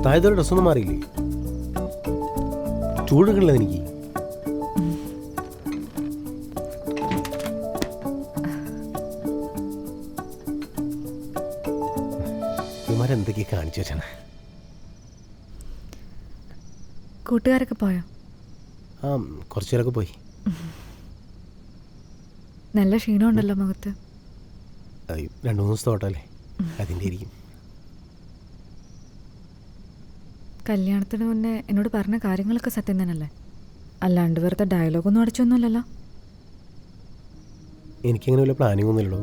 താഴത്തെ ഡ്രസ്സൊന്നും മാറിയില്ലേ? ചൂടെടുക്കണില്ല എനിക്ക്. ഇവന്മാരെന്തൊക്കെയാ കാണിച്ചു വെച്ചാണ്? കൂട്ടുകാരൊക്കെ പോയോ? ആ, കുറച്ചു പേരൊക്കെ പോയി. നല്ല ക്ഷീണമുണ്ടല്ലോ മുഖത്ത്. 2-3 ദിവസത്തെ ഓട്ടമല്ലേ, അതിൻ്റെ ഇരിക്കും. കല്യാണത്തിന് മുന്നേ എന്നോട് പറഞ്ഞ കാര്യങ്ങളൊക്കെ സത്യം തന്നെയല്ലേ? അല്ലാണ്ട് വെറുതെ ഡയലോഗൊന്നും അടിച്ചൊന്നുമല്ലല്ലോ? എനിക്കങ്ങനെ വല്ല പ്ലാനിങ് ഒന്നുമില്ലല്ലോ.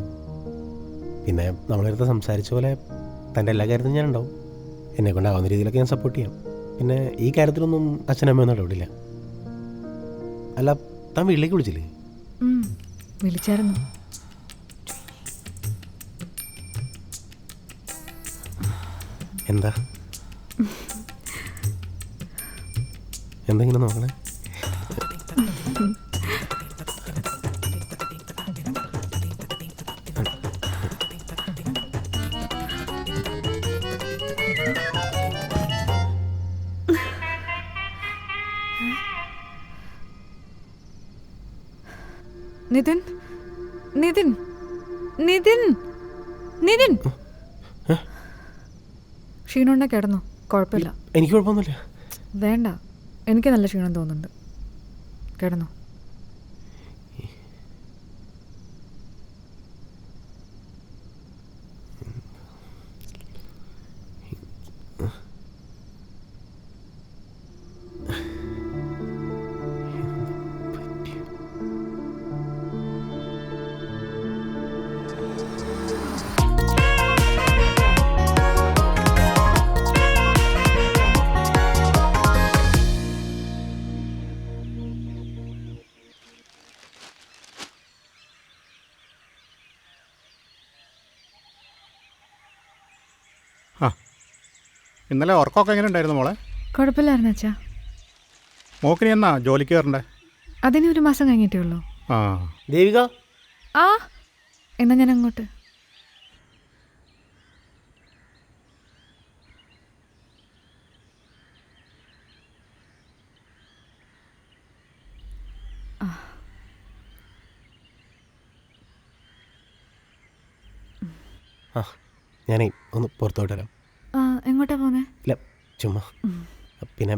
പിന്നെ നമ്മളടുത്ത് സംസാരിച്ച പോലെ തൻ്റെ എല്ലാ കാര്യത്തിലും ഞാൻ ഉണ്ടാവും. എന്നെ കൊണ്ടാവുന്ന രീതിയിലൊക്കെ ഞാൻ സപ്പോർട്ട് ചെയ്യാം. പിന്നെ ഈ കാര്യത്തിലൊന്നും അച്ഛനമ്മയൊന്നും ഇടപെടില്ല. അല്ല, താൻ വീട്ടിലേക്ക് വിളിച്ചില്ലേ? വിളിച്ചായിരുന്നു. എന്താ എന്തെങ്കിലും നോക്കണേ? നിതിൻ, നിതിൻ, നിതിൻ, നിതിൻ. ക്ഷീണമുണ്ടെ കിടന്നോ, കുഴപ്പമില്ല. എനിക്ക് കുഴപ്പമൊന്നുമില്ല. വേണ്ട, എനിക്ക് നല്ല ക്ഷീണം തോന്നുന്നുണ്ട്. കിടന്നോ. ആ, ഇന്നലെ ഉറക്കമൊക്കെ എങ്ങനെ ഉണ്ടായിരുന്നു മോളെ? കുഴപ്പമില്ലായിരുന്നു അച്ഛാ. മോക്കിനി എന്നാ ജോലിക്ക് കയറണ്ടേ? അതിന് 1 മാസം കഴിഞ്ഞിട്ടേ ഉള്ളൂ. ആ, ദേവിക. ആ, എന്നാ ഞാൻ അങ്ങോട്ട്. ആ, ഞാനേ ഒന്ന് പുറത്തോട്ട് വരാം. ആ, എങ്ങോട്ടാ പോന്നെ? ഇല്ല, ചുമ്മാ. പിന്നെ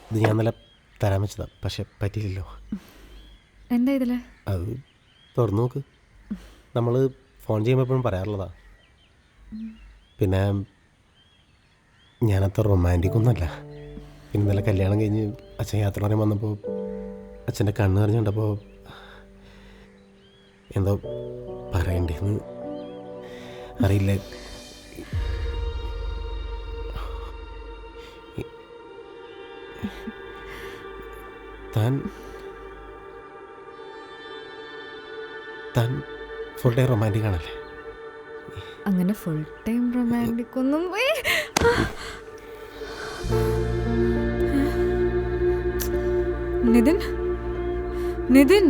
ഇത് ഞാൻ നല്ല തരാൻ വെച്ചതാ, പക്ഷെ പറ്റിയില്ലല്ലോ. എന്താ ഇതില്? അത് തുറന്നു നോക്ക്. നമ്മൾ ഫോൺ ചെയ്യുമ്പോൾ എപ്പോഴും പറയാറുള്ളതാ. പിന്നെ ഞാനത്ര റൊമാൻറ്റിക് ഒന്നുമല്ല. പിന്നെ ഇന്നലെ കല്യാണം കഴിഞ്ഞ് അച്ഛൻ യാത്ര പറയാൻ വന്നപ്പോൾ അച്ഛൻ്റെ കണ്ണ് നിറഞ്ഞുകൊണ്ടപ്പോൾ എന്തോ പറയണ്ടേന്ന് അറിയില്ല. താൻ ഫുൾ ടൈം റൊമാൻറ്റിക് ആണല്ലേ? അങ്ങനെ ഫുൾ ടൈം റൊമാൻറ്റിക് ഒന്നും. നിതിൻ, നിതിൻ,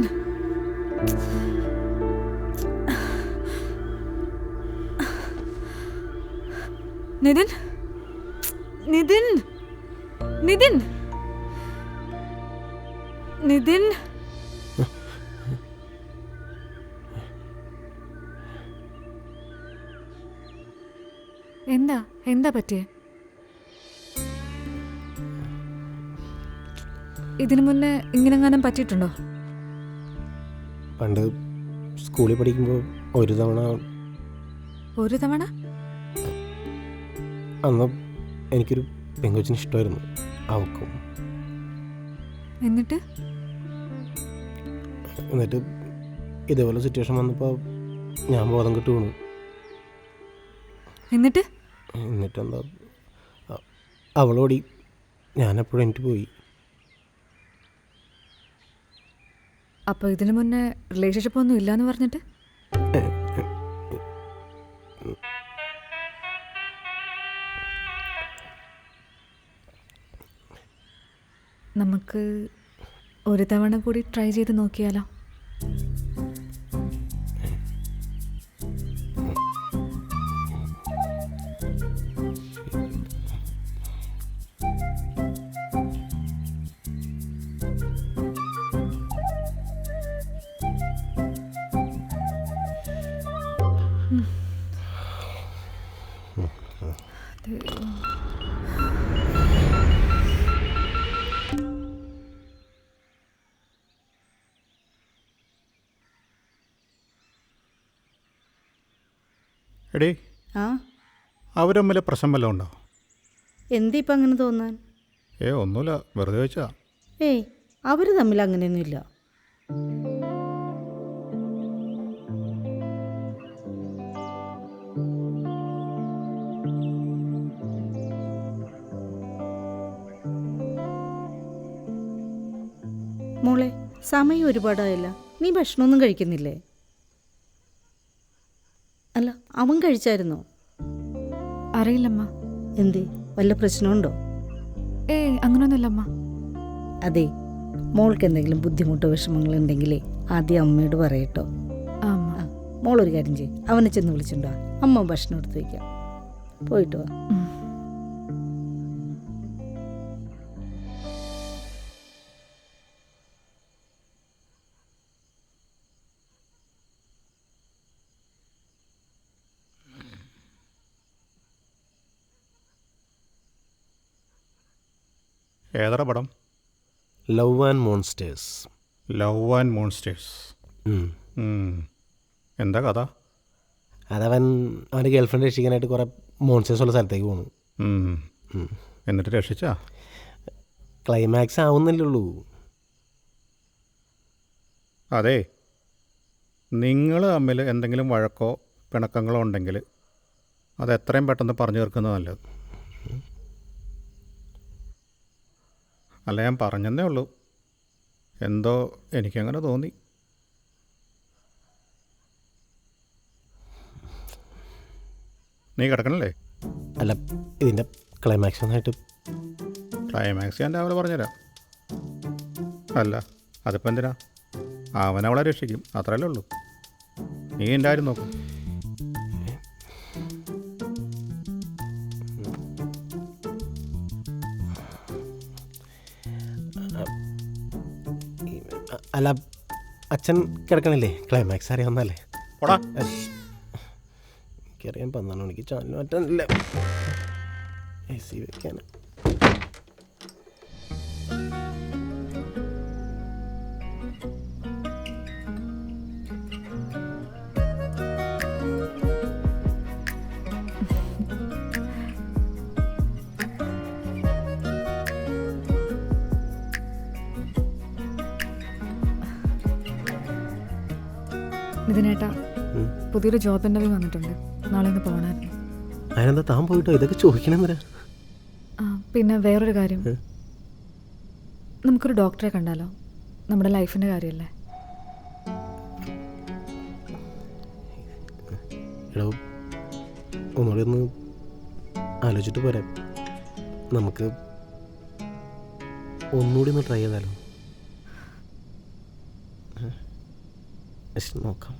നിതിൻ, നിതിൻ, നിതിൻ, നിതിൻ. എന്താ എന്താ പറ്റിയേ? ഇതിനു മുന്നേ ഇങ്ങനെങ്ങാനും പറ്റിയിട്ടുണ്ടോ? പണ്ട് സ്കൂളിൽ പഠിക്കുമ്പോൾ ഒരു തവണ അന്ന് എനിക്കൊരു പെങ്കൊച്ചിന് ഇഷ്ടമായിരുന്നു, അവക്കും. എന്നിട്ട് ഇതേപോലെ സിറ്റുവേഷൻ വന്നപ്പോൾ ഞാൻ ബോധം കെട്ട് വീണു. എന്നിട്ടെന്താ, അവളോടി, ഞാനെപ്പോഴും എനിക്ക് പോയി. അപ്പോൾ ഇതിനു മുന്നേ റിലേഷൻഷിപ്പ് ഒന്നും ഇല്ലാന്ന് പറഞ്ഞിട്ട്? നമുക്ക് ഒരു തവണ കൂടി ട്രൈ ചെയ്ത് നോക്കിയാലോ? എടീ, ആ അവർ തമ്മിൽ പ്രശ്നം വല്ലതും ഉണ്ടോ? എന്താ ഇപ്പം അങ്ങനെ തോന്നാൻ? ഒന്നുമില്ല, വെറുതെ ചോദിച്ചാ. ഏയ് അവർ തമ്മിൽ അങ്ങനെയൊന്നുമില്ല. മോളെ, സമയം ഒരുപാടായല്ല, നീ ഭക്ഷണമൊന്നും കഴിക്കുന്നില്ലേ? അല്ല, അവൻ കഴിച്ചായിരുന്നോ? അറിയില്ലമ്മ. എന്തേ, വല്ല പ്രശ്നമുണ്ടോ? അങ്ങനെയൊന്നുമില്ലമ്മ. അതെ, മോൾക്ക് എന്തെങ്കിലും ബുദ്ധിമുട്ടോ വിഷമങ്ങളുണ്ടെങ്കിലേ ആദ്യം അമ്മയോട് പറയട്ടോ. ആ അമ്മ. ആ, മോളൊരു കാര്യം ചെയ്യും, അവനെ ചെന്ന് വിളിച്ചിട്ടുണ്ടോ, അമ്മ ഭക്ഷണം എടുത്ത് വയ്ക്കാം. പോയിട്ട് വാ. ഏതറ പടം? Love and monsters. Love and monsters. എന്താ കഥ? അതവൻ അവൻ്റെ ഗേൾഫ്രണ്ട് രക്ഷിക്കാനായിട്ട് കുറേ മോൺസ്റ്റേഴ്സ് ഉള്ള സ്ഥലത്തേക്ക് പോണു. എന്നിട്ട് രക്ഷിച്ചാ? ക്ലൈമാക്സ് ആവുന്നില്ലേ ഉള്ളൂ. അതെ, നിങ്ങൾ തമ്മിൽ എന്തെങ്കിലും വഴക്കോ പിണക്കങ്ങളോ ഉണ്ടെങ്കിൽ അത് എത്രയും പെട്ടെന്ന് പറഞ്ഞു തീർക്കുന്നത് നല്ലത്. അല്ല, ഞാൻ പറഞ്ഞെന്നേ ഉള്ളൂ, എന്തോ എനിക്കങ്ങനെ തോന്നി. നീ കിടക്കണല്ലേ? അല്ല, ഇതിൻ്റെ ക്ലൈമാക്സ് ഒന്നായിട്ട്. ക്ലൈമാക്സ് ഞാൻ രാവിലെ പറഞ്ഞുതരാം. അല്ല, അതിപ്പോൾ എന്തിനാ? അവനവളെ രക്ഷിക്കും, അത്രയല്ലേ ഉള്ളൂ. നീ എൻ്റെ കാര്യം നോക്കും. അല്ല, അച്ഛൻ കിടക്കണില്ലേ? ക്ലൈമാക്സ് അറിയാവുന്നല്ലേ? പോടാ. എനിക്കറിയാം, 12 മണിക്ക് ചാനൽ മാറ്റാനില്ല. AC വെക്കാൻ. ഇതിനേട്ടാ പുതിയൊരു ജോബ് ഇൻ്റർവ്യൂ വന്നിട്ടുണ്ട്, നാളെ ഒന്ന് പോകണമായിരുന്നു. അതിനെന്താ താൻ പോയിട്ടോ? ഇതൊക്കെ ചോദിക്കണമെന്നില്ല. പിന്നെ വേറൊരു കാര്യം, നമുക്കൊരു ഡോക്ടറെ കണ്ടാലോ? നമ്മുടെ ലൈഫിൻ്റെ കാര്യമല്ലേ? എടോ, ഒന്നുകൂടി ഒന്ന് ആലോചിച്ചിട്ട് പോരാ? നമുക്ക് ഒന്നുകൂടി ഒന്ന് ട്രൈ ചെയ്താലോ? നോക്കാം.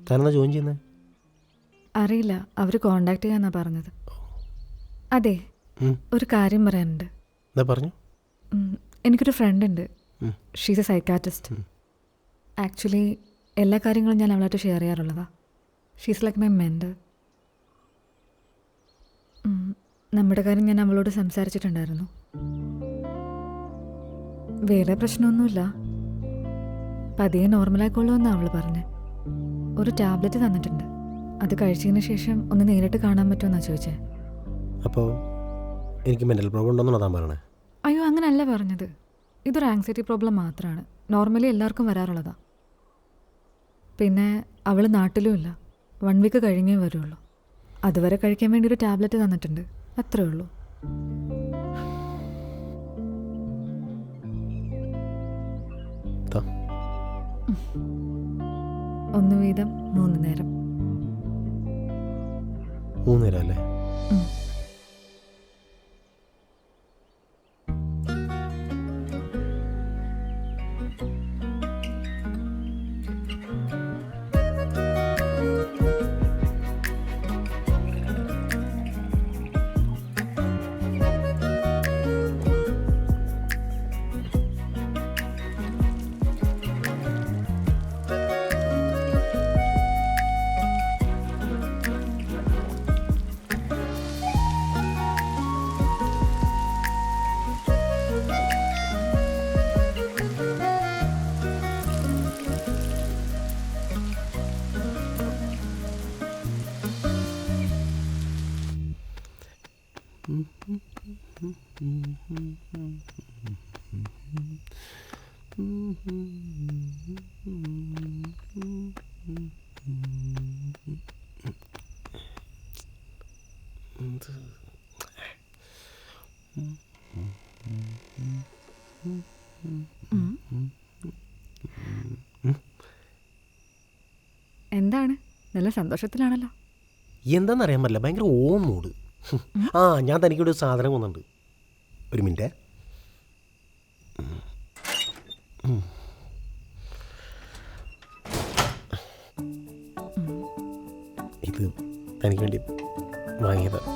താനെന്താ ജോയിൻ ചെയ്യുന്നത്? അറിയില്ല, അവർ കോണ്ടാക്ട് ചെയ്യാന്നാണ് പറഞ്ഞത്. അതെ, ഒരു കാര്യം പറയാനുണ്ട്. എന്താ പറഞ്ഞു? എനിക്കൊരു ഫ്രണ്ട് ഉണ്ട്, ഷീസ് എ സൈക്കാട്രിസ്റ്റ്. ആക്ച്വലി എല്ലാ കാര്യങ്ങളും ഞാൻ അവളായിട്ട് ഷെയർ ചെയ്യാറുള്ളതാ. She's like my mentor. നമ്മുടെ കാര്യം ഞാൻ അവളോട് സംസാരിച്ചിട്ടുണ്ടായിരുന്നു. വേറെ പ്രശ്നമൊന്നുമില്ല, പതിയെ നോർമലായിക്കൊള്ളുമെന്നാണ് അവൾ പറഞ്ഞത്. ഒരു ടാബ്ലറ്റ് തന്നിട്ടുണ്ട്, അത് കഴിച്ചതിന് ശേഷം ഒന്ന് നേരിട്ട് കാണാൻ പറ്റുമെന്നാണ് ചോദിച്ചേ. അപ്പോൾ എനിക്ക് മെൻ്റൽ പ്രോബ്ലം ഉണ്ടെന്നാണ് താൻ പറയണേ? അയ്യോ, അങ്ങനല്ല പറഞ്ഞത്. ഇതൊരു ആങ്സൈറ്റി പ്രോബ്ലം മാത്രമാണ്. നോർമലി എല്ലാവർക്കും വരാറുള്ളതാണ്. പിന്നെ അവൾ നാട്ടിലും ഇല്ല. 1 വീക്ക് കഴിഞ്ഞേ വരുള്ളൂ. അതുവരെ കഴിക്കാൻ വേണ്ടി ഒരു ടാബ്ലറ്റ് തന്നിട്ടുണ്ട്, അത്രേ ഉള്ളൂ. താ. 1 വീതം 3 നേരം. 3 നേരം അല്ലേ? ഉം. എന്താണ്, നല്ല സന്തോഷത്തിലാണല്ലോ. എന്താണെന്നറിയാൻ പറ്റില്ല, ഭയങ്കര ഓൺ മൂഡ്. ആ, ഞാൻ തനിക്കൊരു സാധനം കൊന്നുണ്ട്. ഒരു മിനിറ്റ്. ഇത് തനിക്ക് വേണ്ടി വാങ്ങിയതാണ്.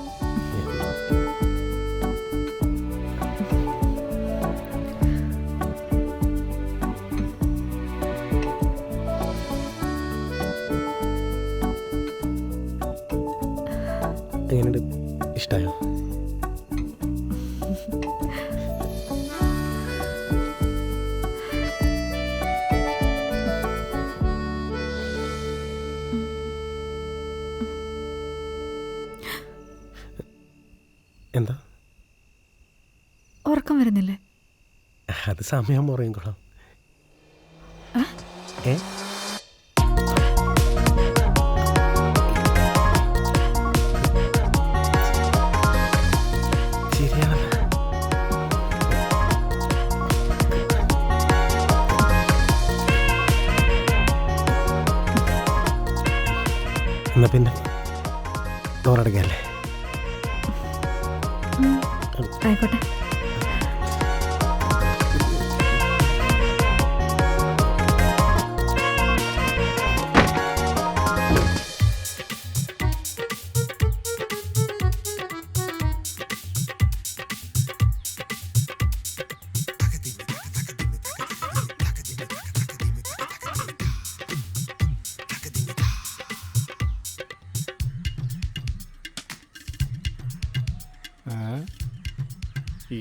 എങ്ങനെയുണ്ട്, ഇഷ്ടമായോ? എന്താ ഉറക്കം വരുന്നില്ലേ? അത് സമയം പറയും കൊള്ളാം. ഏ എന്നാ പിന്നെ ഡോറടയ്ക്കല്ലേ? ആയിക്കോട്ടെ.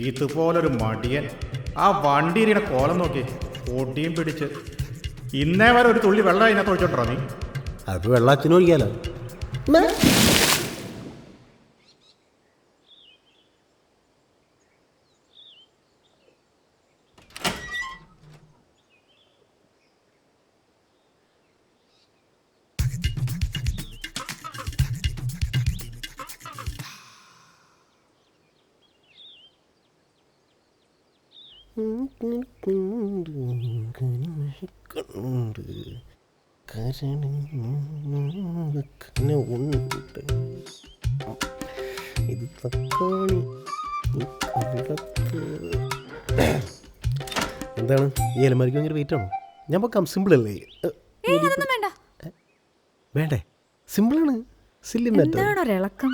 ഇതുപോലൊരു മടിയൻ ആ വണ്ടിയുടെ കോലം നോക്കി പൊടിയും പിടിച്ച് ഇന്നേ വരെ ഒരു തുള്ളി വെള്ളം അതിനകത്ത് ഒഴിച്ചോട്ടോ നീ. അത് വെള്ളത്തിന് ഒഴിക്കാലോ. ഇത് തക്കാളി. എന്താണ് ഈ അലമാരിക്ക് ഭയങ്കര വെയിറ്റ് ആണോ? ഞാൻ വെക്കാം, സിമ്പിൾ അല്ലേ? വേണ്ടേ? സിമ്പിളാണ്. Silly matter. എന്താണൊരിളക്കം?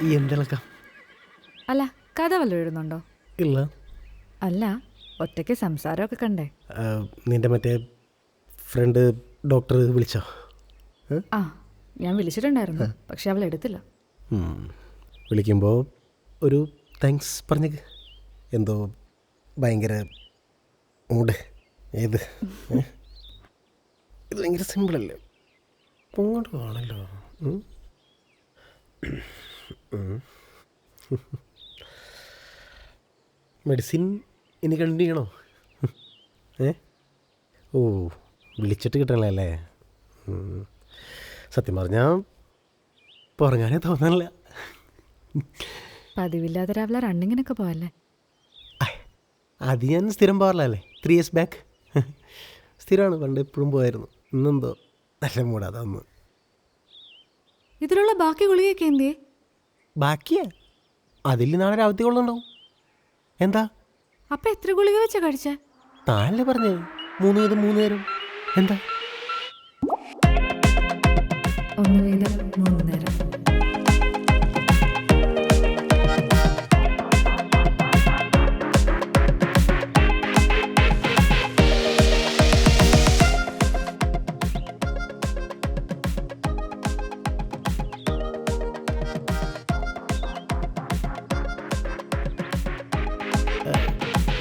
ഈ എന്തിളക്കാം? അല്ല, കഥ വല്ലതും എഴുതുന്നുണ്ടോ? ഇല്ല. അല്ല, ഒറ്റയ്ക്ക് സംസാരമൊക്കെ കണ്ടേ? നിന്റെ മറ്റേ ഫ്രണ്ട് ഡോക്ടർ വിളിച്ചോ? ആ, ഞാൻ വിളിച്ചിട്ടുണ്ടായിരുന്നു, പക്ഷെ അവൾ എടുത്തില്ല. വിളിക്കുമ്പോൾ ഒരു താങ്ക്സ് പറഞ്ഞേക്ക്. എന്തോ ഭയങ്കര മൂഡ്. ഏത് ഇത് ഭയങ്കര സിമ്പിളല്ലേ? ഇങ്ങോട്ട് വേണമല്ലോ. മെഡിസിൻ ഇനി കണ്ടിന്യൂ ചെയ്യണോ? ഓ, വിളിച്ചിട്ട് കിട്ടണല്ലേ? സത്യം പറഞ്ഞാൽ പുറങ്ങാനേ തോന്നണില്ല. പതിവില്ലാതെ രാവിലെ റണ്ണിങ്ങിനൊക്കെ പോയല്ലേ? അത് ഞാൻ സ്ഥിരം പോകാറില്ലല്ലേ, 3 years ബാക്ക്. സ്ഥിരമാണ്, പണ്ട് എപ്പോഴും പോയായിരുന്നു. ഇന്നെന്തോ നല്ല മൂടാതെ വന്ന്. ഇതിലുള്ള ബാക്കി ഗുളികയൊക്കെ എന്തിയേ? ബാക്കിയാ അതിൽ നാളെ രാവിലത്തെ കൊള്ളുന്നുണ്ടാവും. എന്താ അപ്പം എത്ര ഗുളിക വെച്ചാ കഴിച്ചേ? താനല്ലേ പറഞ്ഞേ 3 വീതം 3 നേരം. എന്താ 1 വീതം 3 നേരം.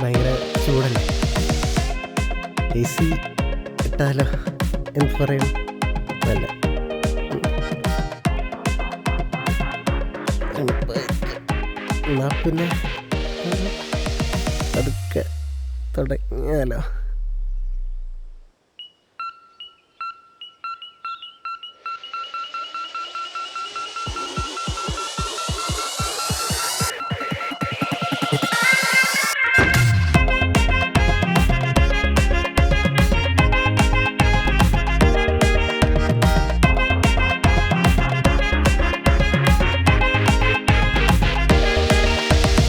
ഭയങ്കര ചൂടല്ലേ? AC ഇട്ടാലോ? എന്ത് പറയണം? അല്ല, എന്നാ പിന്നെ അതൊക്കെ തുടങ്ങിയാലോ?